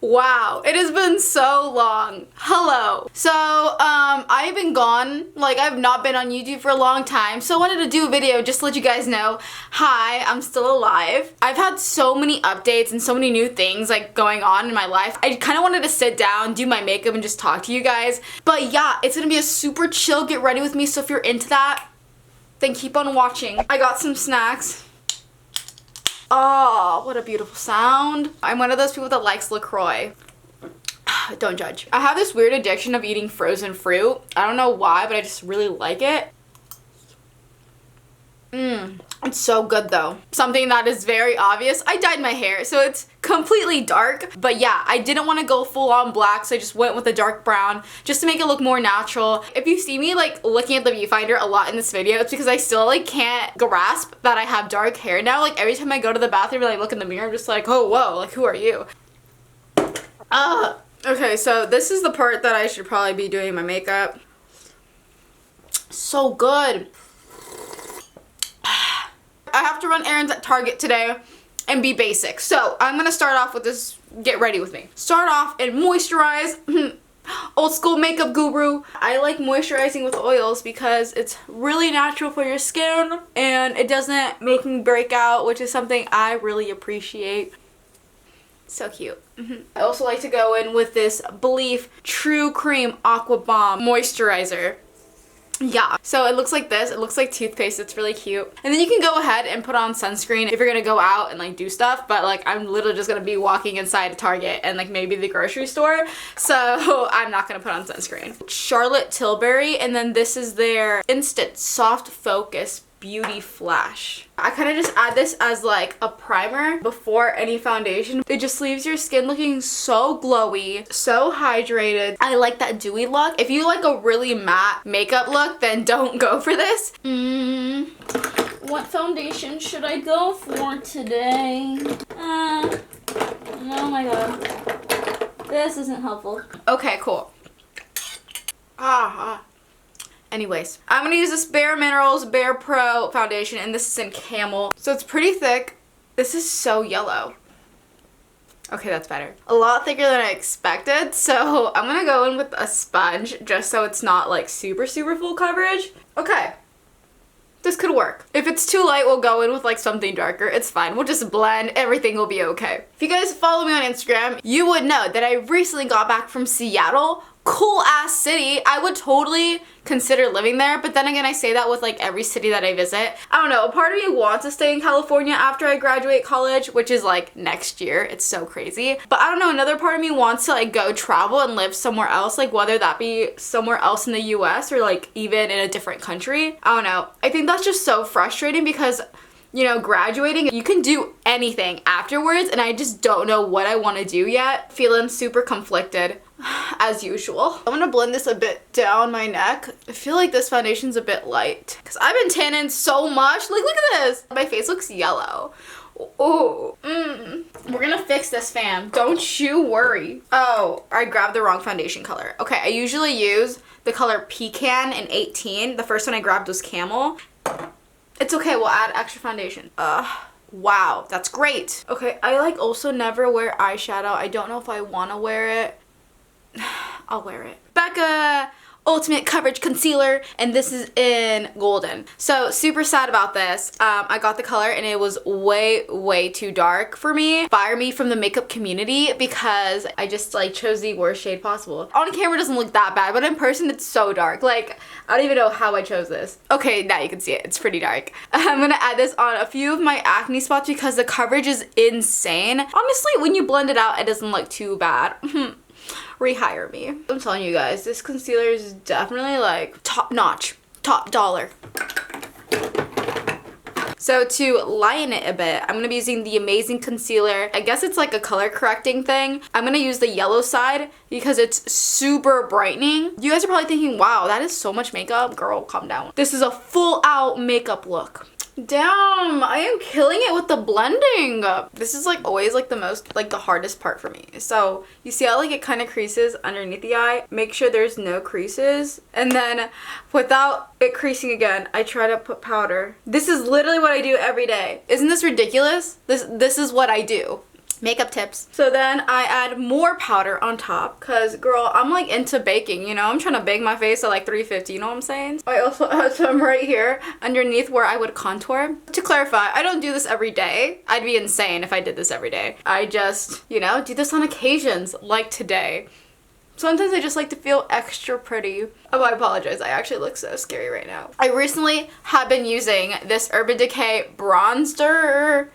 Wow, it has been so long. Hello. So, I've been gone. Like, I've not been on YouTube for a long time. So I wanted to do a video just to let you guys know, hi, I'm still alive. I've had so many updates and so many new things like going on in my life. I kind of wanted to sit down, do my makeup, and just talk to you guys. But yeah, it's gonna be a super chill get ready with me. So if you're into that, then keep on watching. I got some snacks. Oh, what a beautiful sound. I'm one of those people that likes LaCroix. Don't judge. I have this weird addiction of eating frozen fruit. I don't know why, but I just really like it. It's so good though. Something that is very obvious. I dyed my hair, so it's completely dark. But yeah, I didn't want to go full on black, so I just went with a dark brown just to make it look more natural. If you see me like looking at the viewfinder a lot in this video, it's because I still like can't grasp that I have dark hair now. Like every time I go to the bathroom and I look in the mirror, I'm just like, oh whoa, like who are you? Okay, so this is the part that I should probably be doing my makeup. So good. I have to run errands at Target today and be basic. So I'm gonna start off with this, get ready with me. Start off and moisturize. Old school makeup guru. I like moisturizing with oils because it's really natural for your skin and it doesn't make me break out, which is something I really appreciate. So cute. I also like to go in with this Belief True Cream Aqua Bomb Moisturizer. Yeah, so it looks like this. It looks like toothpaste. It's really cute. And then you can go ahead and put on sunscreen if you're gonna go out and like do stuff, but like I'm literally just gonna be walking inside a Target and like maybe the grocery store, so I'm not gonna put on sunscreen. Charlotte Tilbury, and then this is their Instant Soft Focus Beauty Flash. I kind of just add this as like a primer before any foundation. It just leaves your skin looking so glowy, so hydrated. I like that dewy look. If you like a really matte makeup look, then don't go for this. What foundation should I go for today? Oh my god. This isn't helpful. Okay, cool. Anyways, I'm gonna use this Bare Minerals Bare Pro foundation, and this is in Camel. So it's pretty thick. This is so yellow. Okay, that's better. A lot thicker than I expected, so I'm gonna go in with a sponge just so it's not like super full coverage. Okay. This could work. If it's too light, we'll go in with like something darker. It's fine. We'll just blend. Everything will be okay. If you guys follow me on Instagram, you would know that I recently got back from Seattle. Cool ass city. I would totally consider living there, but then again, I say that with like every city that I visit. I don't know, a part of me wants to stay in California after I graduate college, which is like next year. It's so crazy. But I don't know, another part of me wants to like go travel and live somewhere else, like whether that be somewhere else in the US or like even in a different country. I don't know. I think that's just so frustrating because, you know, graduating, you can do anything afterwards, and I just don't know what I want to do yet. Feeling super conflicted as usual. I'm gonna blend this a bit down my neck. I feel like this foundation's a bit light because I've been tanning so much. Like, look at this. My face looks yellow. Oh, we're gonna fix this, fam. Don't you worry. Oh, I grabbed the wrong foundation color. Okay, I usually use the color Pecan in 18. The first one I grabbed was Camel. It's okay, we'll add extra foundation. Wow, that's great. Okay, I like also never wear eyeshadow. I don't know if I want to wear it. I'll wear it. Becca Ultimate Coverage Concealer, and this is in Golden. So super sad about this. I got the color and it was way too dark for me. Fire me from the makeup community because I just like chose the worst shade possible. On camera it doesn't look that bad, but in person it's so dark. Like, I don't even know how I chose this. Okay, now you can see it. It's pretty dark. I'm gonna add this on a few of my acne spots because the coverage is insane. Honestly, when you blend it out, it doesn't look too bad. Rehire me. I'm telling you guys, this concealer is definitely like top notch, top dollar. So to lighten it a bit, I'm gonna be using the Amazing Concealer. I guess it's like a color correcting thing. I'm gonna use the yellow side because it's super brightening. You guys are probably thinking, wow, that is so much makeup. Girl, calm down. This is a full out makeup look. Damn, I am killing it with the blending. This is like always like the most, like the hardest part for me. So you see how like it kind of creases underneath the eye? Make sure there's no creases. And then without it creasing again, I try to put powder. This is literally what I do every day. Isn't this ridiculous? This is what I do. makeup tips. So then I add more powder on top because, girl, I'm like into baking, you know? I'm trying to bake my face at like 350, you know what I'm saying? I also add some right here underneath where I would contour. To clarify, I don't do this every day. I'd be insane if I did this every day. I just, you know, do this on occasions like today. Sometimes I just like to feel extra pretty. Oh, I apologize. I actually look so scary right now. I recently have been using this Urban Decay bronzer,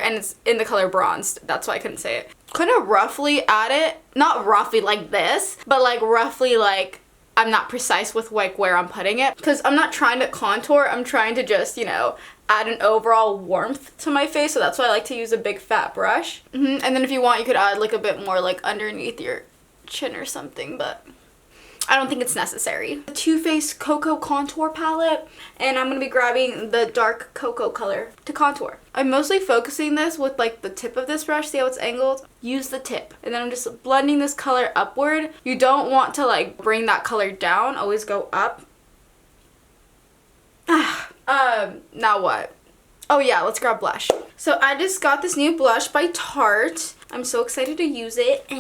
and it's in the color bronzed. That's why I couldn't say it. Kind of roughly add it, not roughly like this, but like roughly like I'm not precise with like where I'm putting it because I'm not trying to contour. I'm trying to just, you know, add an overall warmth to my face. So that's why I like to use a big fat brush. And then if you want, you could add like a bit more like underneath your chin or something, but I don't think it's necessary. The Too Faced Cocoa Contour Palette, and I'm going to be grabbing the dark cocoa color to contour. I'm mostly focusing this with like the tip of this brush. See how it's angled? Use the tip. And then I'm just blending this color upward. You don't want to like bring that color down. Always go up. Now what? Oh yeah, let's grab blush. So I just got this new blush by Tarte. I'm so excited to use it.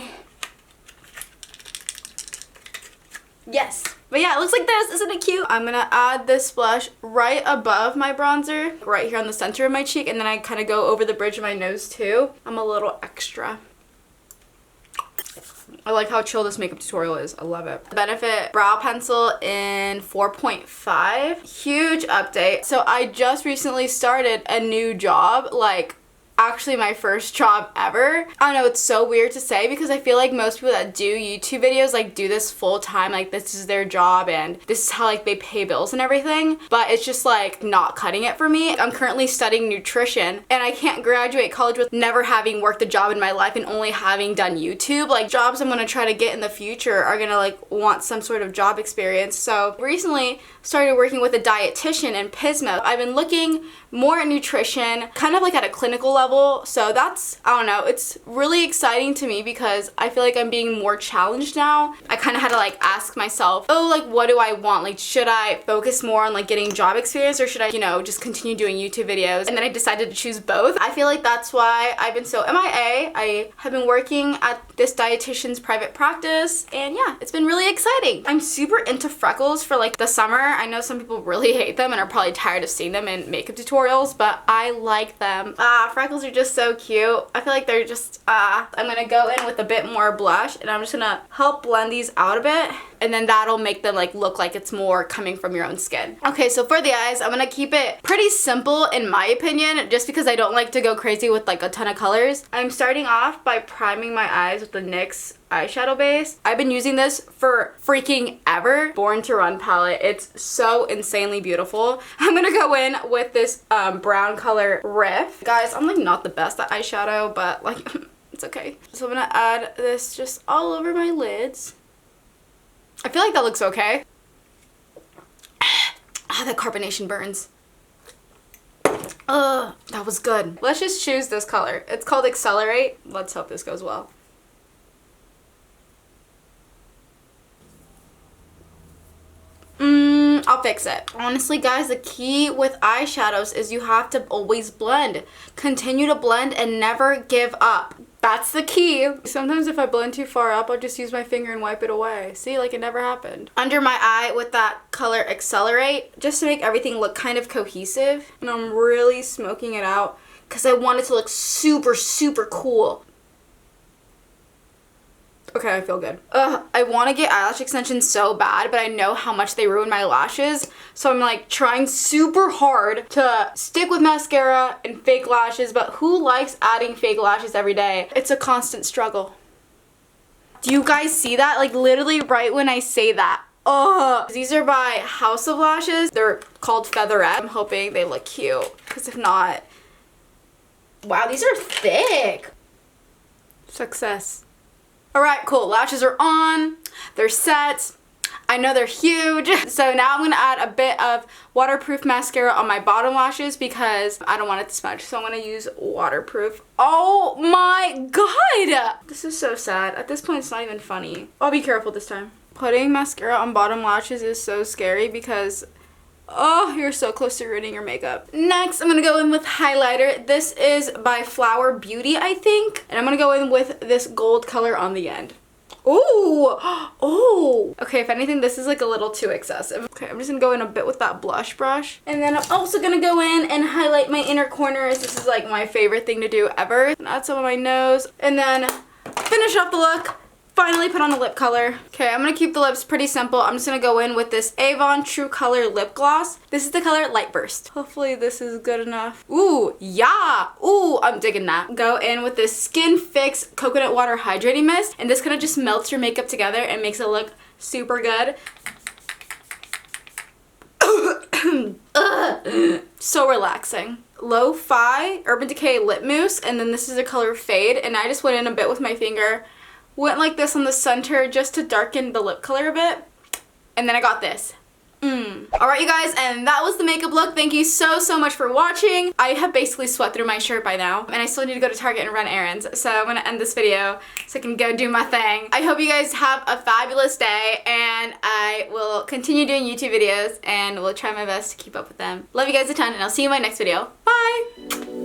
Yes. But yeah, it looks like this. Isn't it cute? I'm gonna add this blush right above my bronzer, right here on the center of my cheek, and then I kind of go over the bridge of my nose too. I'm a little extra. I like how chill this makeup tutorial is. I love it. Benefit Brow Pencil in 4.5. Huge update. So I just recently started a new job, like actually my first job ever. I don't know, it's so weird to say because I feel like most people that do YouTube videos like do this full time, like this is their job and this is how like they pay bills and everything, but it's just like not cutting it for me. I'm currently studying nutrition and I can't graduate college with never having worked a job in my life and only having done YouTube. Like jobs I'm gonna try to get in the future are gonna like want some sort of job experience. So recently started working with a dietitian in Pismo. I've been looking more at nutrition, kind of like at a clinical level. So that's, I don't know, it's really exciting to me because I feel like I'm being more challenged now. I kind of had to like ask myself, oh, like what do I want? Like should I focus more on like getting job experience or should I, you know, just continue doing YouTube videos? And then I decided to choose both. I feel like that's why I've been so MIA. I have been working at this dietitian's private practice and yeah, it's been really exciting. I'm super into freckles for like the summer. I know some people really hate them and are probably tired of seeing them in makeup tutorials, but I like them. Freckles are just so cute. I feel like they're just, I'm gonna go in with a bit more blush and I'm just gonna help blend these out a bit and then that'll make them like look like it's more coming from your own skin. Okay, so for the eyes, I'm gonna keep it pretty simple in my opinion, just because I don't like to go crazy with like a ton of colors. I'm starting off by priming my eyes with the NYX eyeshadow base. I've been using this for freaking ever. Born to Run palette. It's so insanely beautiful. I'm gonna go in with this brown color Riff. Guys, I'm like not the best at eyeshadow, but like it's okay. So I'm gonna add this just all over my lids. I feel like that looks okay. That carbonation burns. That was good. Let's just choose this color. It's called Accelerate. Let's hope this goes well. I'll fix it. Honestly, guys, the key with eyeshadows is you have to always blend. Continue to blend and never give up. That's the key. Sometimes if I blend too far up, I'll just use my finger and wipe it away. See, like it never happened. Under my eye with that color Accelerate, just to make everything look kind of cohesive. And I'm really smoking it out because I want it to look super, super cool. Okay, I feel good. I want to get eyelash extensions so bad, but I know how much they ruin my lashes. So I'm like trying super hard to stick with mascara and fake lashes, but who likes adding fake lashes every day? It's a constant struggle. Do you guys see that? Like literally right when I say that. These are by House of Lashes. They're called Featherette. I'm hoping they look cute, because if not, wow, these are thick. Success. Alright, cool. Lashes are on. They're set. I know they're huge. So now I'm going to add a bit of waterproof mascara on my bottom lashes because I don't want it to smudge. So I'm going to use waterproof. Oh my god! This is so sad. At this point, it's not even funny. I'll be careful this time. Putting mascara on bottom lashes is so scary because Oh, you're so close to ruining your makeup. Next, I'm gonna go in with highlighter. This is by Flower Beauty, I think. And I'm gonna go in with this gold color on the end. Ooh, oh. Okay, if anything, this is like a little too excessive. Okay, I'm just gonna go in a bit with that blush brush. And then I'm also gonna go in and highlight my inner corners. This is like my favorite thing to do ever. And add some on my nose. And then finish off the look. Finally put on a lip color. Okay, I'm gonna keep the lips pretty simple. I'm just gonna go in with this Avon True Color Lip Gloss. This is the color Light Burst. Hopefully this is good enough. Ooh, yeah. Ooh, I'm digging that. Go in with this Skin Fix Coconut Water Hydrating Mist. And this kind of just melts your makeup together and makes it look super good. So relaxing. Lo-Fi Urban Decay Lip Mousse. And then this is the color Fade. And I just went in a bit with my finger. Went like this on the center just to darken the lip color a bit. And then I got this. Alright you guys, and that was the makeup look. Thank you so much for watching. I have basically sweat through my shirt by now. And I still need to go to Target and run errands. So I'm going to end this video so I can go do my thing. I hope you guys have a fabulous day. And I will continue doing YouTube videos. And will try my best to keep up with them. Love you guys a ton. And I'll see you in my next video. Bye!